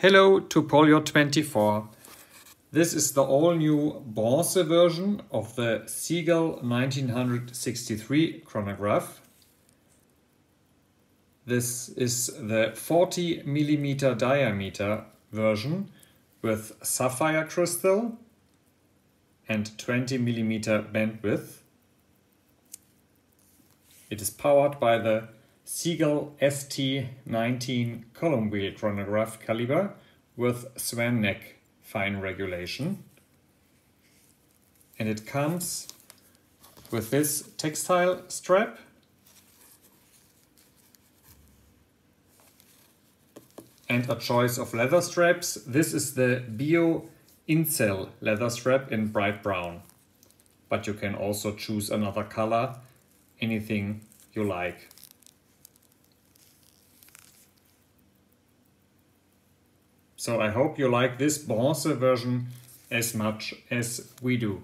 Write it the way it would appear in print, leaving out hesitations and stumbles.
Hello to Polio24. This is the all-new bronze version of the Seagull 1963 chronograph. This is the 40mm diameter version with sapphire crystal and 20mm bandwidth. It is powered by the Seagull ST19 column wheel chronograph caliber with swan neck fine regulation. And it comes with this textile strap and a choice of leather straps. This is the Bio Incel leather strap in bright brown, but you can also choose another color, anything you like. So I hope you like this bronze version as much as we do.